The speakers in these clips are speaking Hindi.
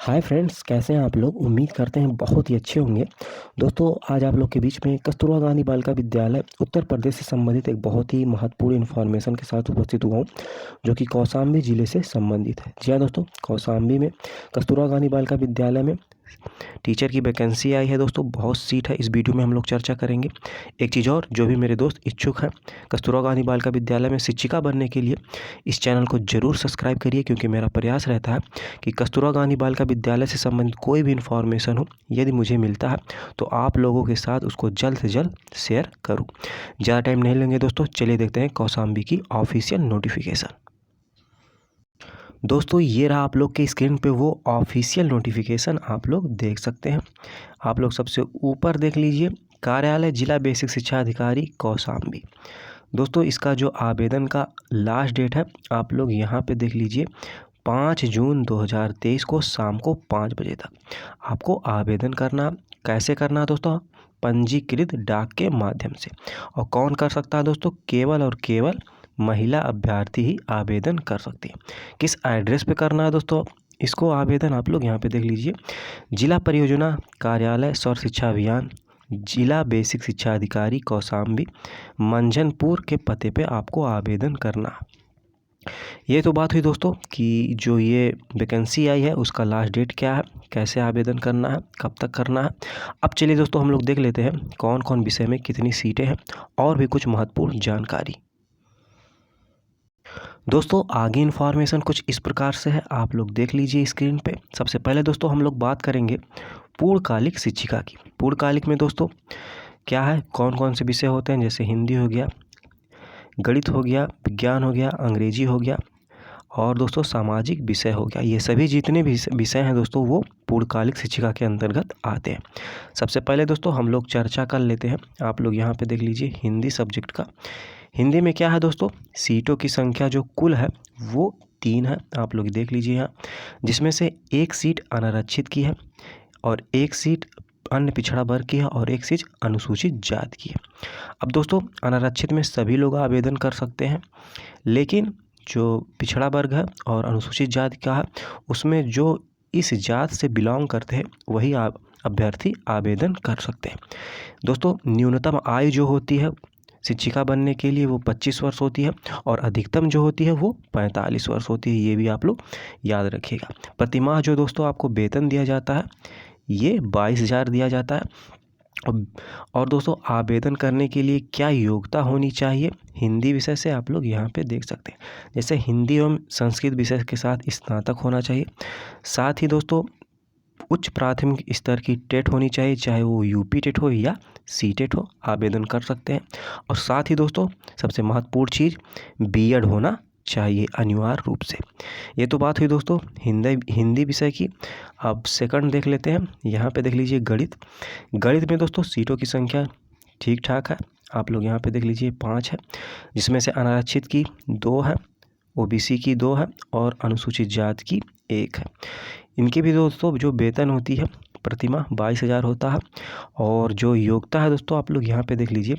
हाय फ्रेंड्स, कैसे हैं आप लोग। उम्मीद करते हैं बहुत ही अच्छे होंगे। दोस्तों, आज आप लोग के बीच में कस्तूरबा गांधी बालिका विद्यालय उत्तर प्रदेश से संबंधित एक बहुत ही महत्वपूर्ण इन्फॉर्मेशन के साथ उपस्थित हुआ हूँ, जो कि कौशाम्बी जिले से संबंधित है। जी हाँ दोस्तों, कौशाम्बी में कस्तूरबा गांधी बालिका विद्यालय में टीचर की वैकेंसी आई है। दोस्तों, बहुत सीट है। इस वीडियो में हम लोग चर्चा करेंगे। एक चीज़ और, जो भी मेरे दोस्त इच्छुक हैं कस्तूरबा गांधी बालिका विद्यालय में शिक्षिका बनने के लिए, इस चैनल को ज़रूर सब्सक्राइब करिए, क्योंकि मेरा प्रयास रहता है कि कस्तूरबा गांधी बालिका विद्यालय से संबंधित कोई भी इन्फॉर्मेशन हो, यदि मुझे मिलता है तो आप लोगों के साथ उसको जल्द से जल्द शेयर करूँ। ज़्यादा टाइम नहीं लेंगे दोस्तों, चलिए देखते हैं कौशाम्बी की ऑफिशियल नोटिफिकेशन। दोस्तों, ये रहा आप लोग के स्क्रीन पे वो ऑफिशियल नोटिफिकेशन, आप लोग देख सकते हैं। आप लोग सबसे ऊपर देख लीजिए, कार्यालय जिला बेसिक शिक्षा अधिकारी कौशाम्बी। दोस्तों, इसका जो आवेदन का लास्ट डेट है, आप लोग यहाँ पे देख लीजिए, 5 जून 2023 को शाम को 5 बजे तक आपको आवेदन करना। कैसे करना है दोस्तों? पंजीकृत डाक के माध्यम से। और कौन कर सकता है दोस्तों? केवल और केवल महिला अभ्यर्थी ही आवेदन कर सकती है। किस एड्रेस पे करना है दोस्तों इसको आवेदन? आप लोग यहाँ पे देख लीजिए, जिला परियोजना कार्यालय सर्व शिक्षा अभियान, जिला बेसिक शिक्षा अधिकारी कौशाम्बी, मंझनपुर के पते पे आपको आवेदन करना है। ये तो बात हुई दोस्तों कि जो ये वैकेंसी आई है उसका लास्ट डेट क्या है, कैसे आवेदन करना है, कब तक करना है। अब चलिए दोस्तों, हम लोग देख लेते हैं कौन कौन विषय में कितनी सीटें हैं और भी कुछ महत्वपूर्ण जानकारी। दोस्तों, आगे इन्फॉर्मेशन कुछ इस प्रकार से है, आप लोग देख लीजिए स्क्रीन पे। सबसे पहले दोस्तों हम लोग बात करेंगे पूर्णकालिक शिक्षिका की। पूर्णकालिक में दोस्तों क्या है, कौन कौन से विषय होते हैं, जैसे हिंदी हो गया, गणित हो गया, विज्ञान हो गया, अंग्रेजी हो गया और दोस्तों सामाजिक विषय हो गया। ये सभी जितने भी विषय हैं दोस्तों, वो पूर्णकालिक शिक्षिका के अंतर्गत आते हैं। सबसे पहले दोस्तों हम लोग चर्चा कर लेते हैं। आप लोग यहाँ पे देख लीजिए हिंदी सब्जेक्ट का। हिंदी में क्या है दोस्तों, सीटों की संख्या जो कुल है वो 3 है। आप लोग देख लीजिए यहाँ, जिसमें से एक सीट अनारक्षित की है और एक सीट अन्य पिछड़ा वर्ग की है और एक सीट अनुसूचित जाति की है। अब दोस्तों, अनारक्षित में सभी लोग आवेदन कर सकते हैं, लेकिन जो पिछड़ा वर्ग है और अनुसूचित जाति का है, उसमें जो इस जात से बिलोंग करते हैं वही अभ्यर्थी आवेदन कर सकते हैं। दोस्तों, न्यूनतम आयु जो होती है शिक्षिका बनने के लिए वो 25 वर्ष होती है और अधिकतम जो होती है वो 45 वर्ष होती है। ये भी आप लोग याद रखिएगा। प्रतिमाह जो दोस्तों आपको वेतन दिया जाता है, ये 22,000 दिया जाता है। और दोस्तों, आवेदन करने के लिए क्या योग्यता होनी चाहिए? हिंदी विषय से आप लोग यहाँ पे देख सकते हैं, जैसे हिंदी एवं संस्कृत विषय के साथ स्नातक होना चाहिए। साथ ही दोस्तों उच्च प्राथमिक स्तर की टेट होनी चाहिए, चाहे वो यूपी टेट हो या सी टेट हो, आवेदन कर सकते हैं। और साथ ही दोस्तों सबसे महत्वपूर्ण चीज़, बीएड होना चाहिए अनिवार्य रूप से। ये तो बात हुई दोस्तों हिंदी विषय की। अब सेकंड देख लेते हैं। यहाँ पे देख लीजिए गणित। गणित में दोस्तों सीटों की संख्या ठीक ठाक है। आप लोग यहाँ पे देख लीजिए 5 है, जिसमें से अनारक्षित की 2 है, ओबीसी की 2 है और अनुसूचित जाति की 1 है। इनकी भी दोस्तों जो वेतन होती है प्रतिमाह 22,000 होता है। और जो योग्यता है दोस्तों, आप लोग यहाँ पे देख लीजिए,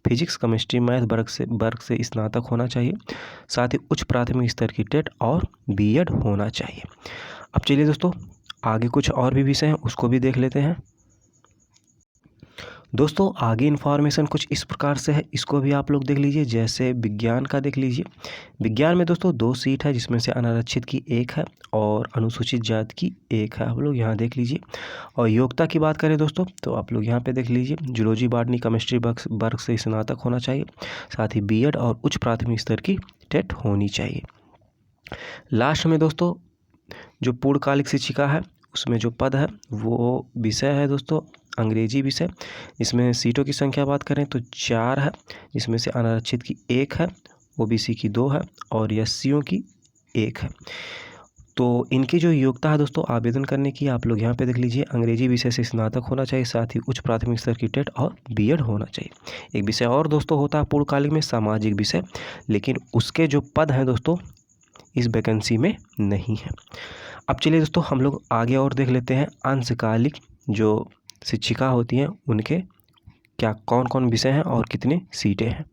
फिजिक्स केमिस्ट्री मैथ वर्ग से स्नातक होना चाहिए। साथ ही उच्च प्राथमिक स्तर की टेट और बीएड होना चाहिए। अब चलिए दोस्तों, आगे कुछ और भी विषय हैं, उसको भी देख लेते हैं। दोस्तों, आगे इन्फॉर्मेशन कुछ इस प्रकार से है, इसको भी आप लोग देख लीजिए। जैसे विज्ञान का देख लीजिए। विज्ञान में दोस्तों 2 सीट है, जिसमें से अनारक्षित की 1 है और अनुसूचित जाति की 1 है। आप लोग यहाँ देख लीजिए। और योग्यता की बात करें दोस्तों, तो आप लोग यहाँ पे देख लीजिए, जूलॉजी बॉटनी केमिस्ट्री वर्ग से स्नातक होना चाहिए। साथ ही बीएड और उच्च प्राथमिक स्तर की टेट होनी चाहिए। लास्ट में दोस्तों जो पूर्णकालिक शिक्षिका है, उसमें जो पद है वो विषय है दोस्तों अंग्रेजी विषय। इसमें सीटों की संख्या बात करें तो 4 है, जिसमें से अनारक्षित की 1 है, ओबीसी की 2 है और एससीओ की 1 है। तो इनकी जो योग्यता है दोस्तों आवेदन करने की, आप लोग यहाँ पे देख लीजिए, अंग्रेजी विषय से स्नातक होना चाहिए, साथ ही उच्च प्राथमिक स्तर की टेट और बीएड होना चाहिए। एक विषय और दोस्तों होता है पूर्णकालिक में, सामाजिक विषय, लेकिन उसके जो पद हैं दोस्तों इस वैकेंसी में नहीं है। अब चलिए दोस्तों, हम लोग आगे और देख लेते हैं अंशकालिक जो शिक्षिका होती हैं उनके क्या कौन कौन विषय हैं और कितनी सीटें हैं।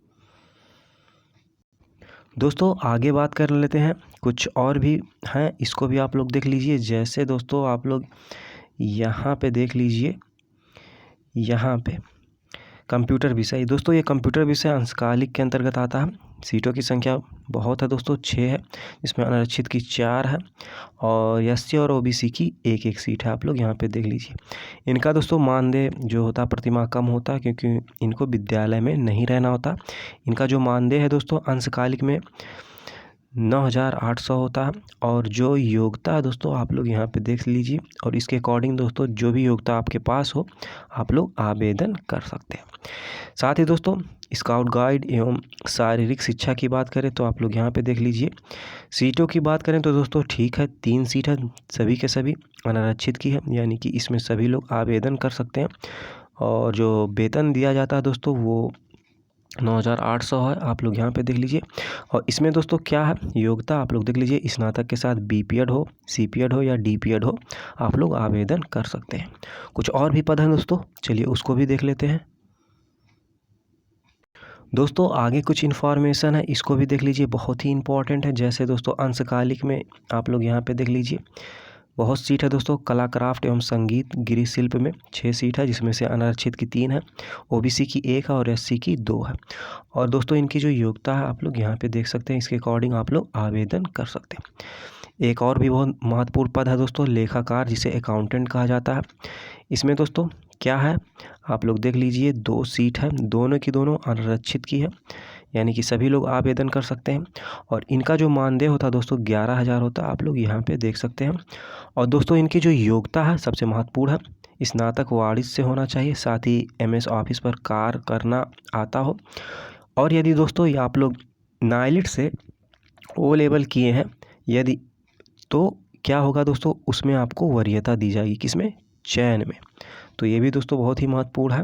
दोस्तों आगे बात कर लेते हैं, कुछ और भी हैं, इसको भी आप लोग देख लीजिए। जैसे दोस्तों आप लोग यहाँ पे देख लीजिए, यहाँ पे कंप्यूटर विषय। दोस्तों ये कंप्यूटर विषय अंशकालिक के अंतर्गत आता है। सीटों की संख्या बहुत है दोस्तों, 6 है, इसमें अनारक्षित की 4 है और एससी और ओबीसी की 1-1 सीट है। आप लोग यहाँ पे देख लीजिए। इनका दोस्तों मानदेय जो होता है प्रतिमाह कम होता है, क्योंकि इनको विद्यालय में नहीं रहना होता। इनका जो मानदेय है दोस्तों अंशकालिक में 9,800 होता है। और जो योग्यता है दोस्तों आप लोग यहाँ पे देख लीजिए, और इसके अकॉर्डिंग दोस्तों जो भी योग्यता आपके पास हो आप लोग आवेदन कर सकते हैं। साथ ही दोस्तों स्काउट गाइड एवं शारीरिक शिक्षा की बात करें तो आप लोग यहाँ पे देख लीजिए। सीटों की बात करें तो दोस्तों ठीक है, 3 सीट है, सभी के सभी अनारक्षित की है, यानी कि इसमें सभी लोग आवेदन कर सकते हैं। और जो वेतन दिया जाता है दोस्तों वो 9,800 है। आप लोग यहाँ पे देख लीजिए। और इसमें दोस्तों क्या है योग्यता आप लोग देख लीजिए, स्नातक के साथ बीपीएड हो, सीपीएड हो या डीपीएड हो, आप लोग आवेदन कर सकते हैं। कुछ और भी पद हैं दोस्तों, चलिए उसको भी देख लेते हैं। दोस्तों आगे कुछ इन्फॉर्मेशन है, इसको भी देख लीजिए, बहुत ही इंपॉर्टेंट है। जैसे दोस्तों अंशकालिक में आप लोग यहाँ पे देख लीजिए, बहुत सीट है दोस्तों। कला क्राफ्ट एवं संगीत गृह शिल्प में 6 सीट है, जिसमें से अनारक्षित की 3 है, ओबीसी की 1 है और एससी की 2 है। और दोस्तों इनकी जो योग्यता है आप लोग यहाँ पे देख सकते हैं, इसके अकॉर्डिंग आप लोग आवेदन कर सकते हैं। एक और भी बहुत महत्वपूर्ण पद है दोस्तों, लेखाकार, जिसे अकाउंटेंट कहा जाता है। इसमें दोस्तों क्या है आप लोग देख लीजिए, 2 सीट है, दोनों की दोनों अनारक्षित की है, यानी कि सभी लोग आवेदन कर सकते हैं। और इनका जो मानदेय होता है दोस्तों 11,000 होता है, आप लोग यहाँ पे देख सकते हैं। और दोस्तों इनकी जो योग्यता है सबसे महत्वपूर्ण है, स्नातक वाणिज्य से होना चाहिए, साथ ही एमएस ऑफिस पर कार्य करना आता हो। और यदि दोस्तों ये आप लोग नाइलिट से ओ लेवल किए हैं यदि, तो क्या होगा दोस्तों उसमें आपको वरीयता दी जाएगी, किसमें, चयन में। तो ये भी दोस्तों बहुत ही महत्वपूर्ण है।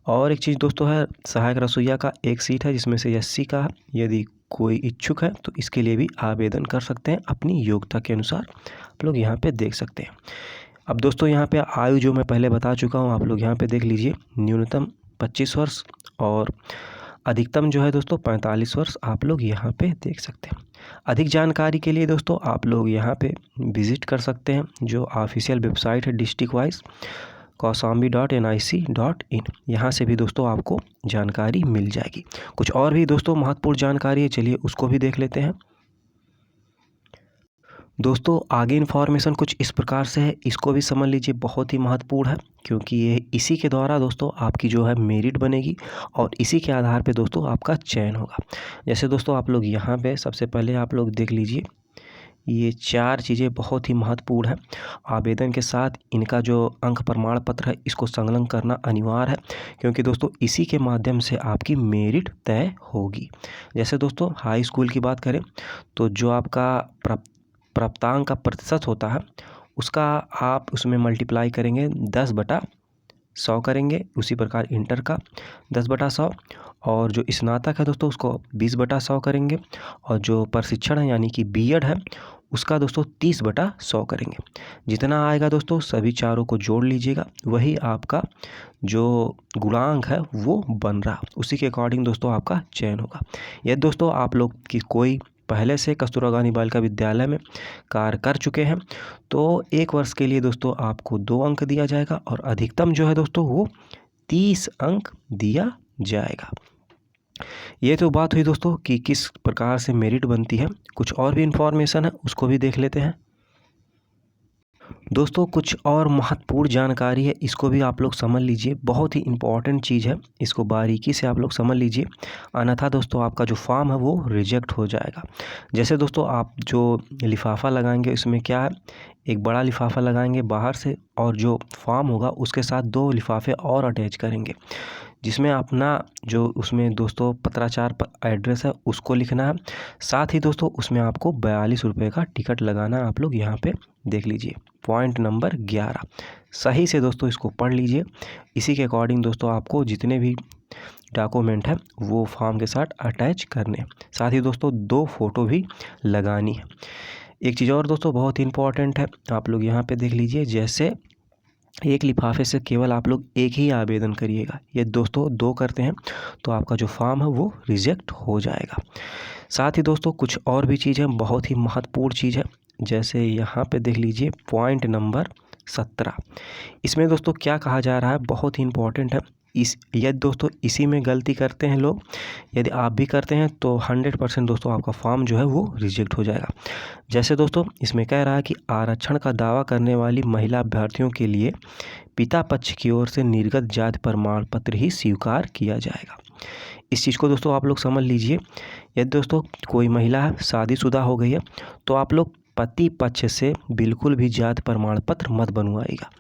और एक चीज़ दोस्तों है, सहायक रसोइया का 1 सीट है, जिसमें से एससी का है। यदि कोई इच्छुक है तो इसके लिए भी आवेदन कर सकते हैं अपनी योग्यता के अनुसार, आप लोग यहाँ पे देख सकते हैं। अब दोस्तों यहाँ पे आयु जो मैं पहले बता चुका हूँ, आप लोग यहाँ पे देख लीजिए, न्यूनतम 25 वर्ष और अधिकतम जो है दोस्तों 45 वर्ष, आप लोग यहाँ पे देख सकते हैं। अधिक जानकारी के लिए दोस्तों आप लोग यहाँ पे विजिट कर सकते हैं, जो ऑफिशियल वेबसाइट है डिस्ट्रिक्ट वाइज kaushambi.nic.in, यहाँ से भी दोस्तों आपको जानकारी मिल जाएगी। कुछ और भी दोस्तों महत्वपूर्ण जानकारी है, चलिए उसको भी देख लेते हैं। दोस्तों आगे इन्फॉर्मेशन कुछ इस प्रकार से है, इसको भी समझ लीजिए, बहुत ही महत्वपूर्ण है, क्योंकि ये इसी के द्वारा दोस्तों आपकी जो है मेरिट बनेगी और इसी के आधार पे दोस्तों आपका चयन होगा। जैसे दोस्तों आप लोग यहाँ पे सबसे पहले आप लोग देख लीजिए, ये 4 चीज़ें बहुत ही महत्वपूर्ण है। आवेदन के साथ इनका जो अंक प्रमाण पत्र है इसको संलग्न करना अनिवार्य है, क्योंकि दोस्तों इसी के माध्यम से आपकी मेरिट तय होगी। जैसे दोस्तों हाई स्कूल की बात करें तो जो आपका प्राप्तांक का प्रतिशत होता है उसका आप उसमें मल्टीप्लाई करेंगे 10/100 करेंगे। उसी प्रकार इंटर का 10/100, और जो स्नातक है दोस्तों उसको 20/100 करेंगे, और जो प्रशिक्षण है यानी कि बीएड है उसका दोस्तों 30/100 करेंगे। जितना आएगा दोस्तों सभी चारों को जोड़ लीजिएगा, वही आपका जो गुणांक है वो बन रहा, उसी के अकॉर्डिंग दोस्तों आपका चयन होगा। यदि दोस्तों आप लोग की कोई पहले से कस्तूरबा गांधी बालिका विद्यालय में कार्य कर चुके हैं तो 1 वर्ष के लिए दोस्तों आपको 2 अंक दिया जाएगा, और अधिकतम जो है दोस्तों वो 30 अंक दिया जाएगा। ये तो बात हुई दोस्तों कि किस प्रकार से मेरिट बनती है। कुछ और भी इन्फॉर्मेशन है उसको भी देख लेते हैं। दोस्तों कुछ और महत्वपूर्ण जानकारी है, इसको भी आप लोग समझ लीजिए, बहुत ही इम्पॉर्टेंट चीज़ है, इसको बारीकी से आप लोग समझ लीजिए, अन्यथा दोस्तों आपका जो फॉर्म है वो रिजेक्ट हो जाएगा। जैसे दोस्तों आप जो लिफाफा लगाएंगे इसमें क्या है, एक बड़ा लिफाफा लगाएंगे बाहर से, और जो फॉर्म होगा उसके साथ 2 लिफाफे और अटैच करेंगे, जिसमें अपना जो उसमें दोस्तों पत्राचार एड्रेस है उसको लिखना है। साथ ही दोस्तों उसमें आपको 42 रुपये का टिकट लगाना है। आप लोग यहाँ पे देख लीजिए, पॉइंट नंबर 11 सही से दोस्तों इसको पढ़ लीजिए। इसी के अकॉर्डिंग दोस्तों आपको जितने भी डॉक्यूमेंट है वो फॉर्म के साथ अटैच करने हैं। साथ ही दोस्तों 2 फोटो भी लगानी है। एक चीज़ और दोस्तों बहुत ही इंपॉर्टेंट है, आप लोग यहाँ पे देख लीजिए, जैसे एक लिफाफे से केवल आप लोग एक ही आवेदन करिएगा। ये दोस्तों 2 करते हैं तो आपका जो फॉर्म है वो रिजेक्ट हो जाएगा। साथ ही दोस्तों कुछ और भी चीज़ है, बहुत ही महत्वपूर्ण चीज़ है। जैसे यहाँ पे देख लीजिए पॉइंट नंबर 17। इसमें दोस्तों क्या कहा जा रहा है, बहुत ही इम्पोर्टेंट है। यदि दोस्तों इसी में गलती करते हैं लोग, यदि आप भी करते हैं तो 100% दोस्तों आपका फॉर्म जो है वो रिजेक्ट हो जाएगा। जैसे दोस्तों इसमें कह रहा है कि आरक्षण का दावा करने वाली महिला अभ्यर्थियों के लिए पिता पक्ष की ओर से निर्गत जाति प्रमाण पत्र ही स्वीकार किया जाएगा। इस चीज़ को दोस्तों आप लोग समझ लीजिए। यदि दोस्तों कोई महिला शादीशुदा हो गई है तो आप लोग पति पक्ष से बिल्कुल भी जाति प्रमाण पत्र मत बनवाइएगा।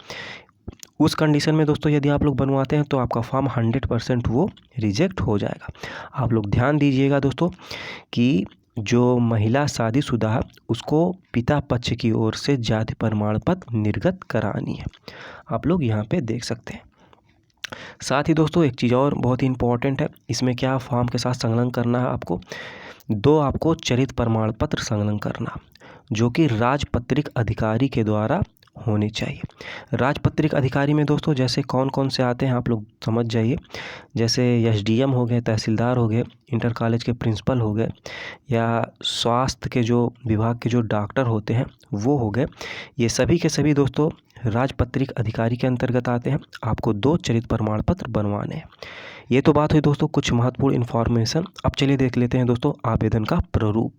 उस कंडीशन में दोस्तों यदि आप लोग बनवाते हैं तो आपका फॉर्म 100% वो रिजेक्ट हो जाएगा। आप लोग ध्यान दीजिएगा दोस्तों कि जो महिला शादीशुदा है उसको पिता पक्ष की ओर से जाति प्रमाण पत्र निर्गत करानी है। आप लोग यहाँ पे देख सकते हैं। साथ ही दोस्तों एक चीज़ और बहुत ही इम्पोर्टेंट है, इसमें क्या फॉर्म के साथ संलग्न करना है आपको, 2 आपको चरित्र प्रमाण पत्र संलग्न करना, जो कि राजपत्रित अधिकारी के द्वारा होने चाहिए। राजपत्रित अधिकारी में दोस्तों जैसे कौन कौन से आते हैं आप लोग समझ जाइए। जैसे एसडीएम हो गए, तहसीलदार हो गए, इंटर कॉलेज के प्रिंसिपल हो गए, या स्वास्थ्य के जो विभाग के जो डॉक्टर होते हैं वो हो गए। ये सभी के सभी दोस्तों राजपत्रित अधिकारी के अंतर्गत आते हैं। आपको 2 चरित्र प्रमाण पत्र बनवाने हैं। ये तो बात हुई दोस्तों कुछ महत्वपूर्ण इन्फॉर्मेशन। अब चलिए देख लेते हैं दोस्तों आवेदन का प्रारूप।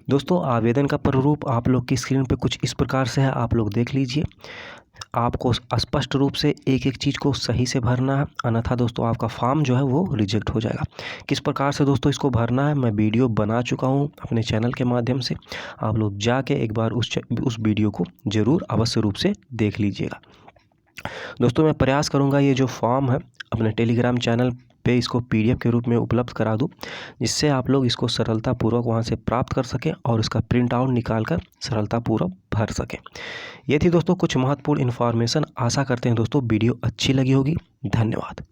दोस्तों आवेदन का प्रारूप आप लोग की स्क्रीन पे कुछ इस प्रकार से है, आप लोग देख लीजिए। आपको स्पष्ट रूप से एक एक चीज़ को सही से भरना है, अन्यथा दोस्तों आपका फॉर्म जो है वो रिजेक्ट हो जाएगा। किस प्रकार से दोस्तों इसको भरना है मैं वीडियो बना चुका हूँ अपने चैनल के माध्यम से। आप लोग जाके एक बार उस वीडियो को ज़रूर अवश्य रूप से देख लीजिएगा। दोस्तों मैं प्रयास करूँगा ये जो फॉर्म है अपने टेलीग्राम चैनल पे इसको PDF के रूप में उपलब्ध करा दूँ, जिससे आप लोग इसको सरलतापूर्वक वहाँ से प्राप्त कर सकें और इसका प्रिंट आउट निकाल कर सरलतापूर्वक भर सकें। ये थी दोस्तों कुछ महत्वपूर्ण इन्फॉर्मेशन। आशा करते हैं दोस्तों वीडियो अच्छी लगी होगी। धन्यवाद।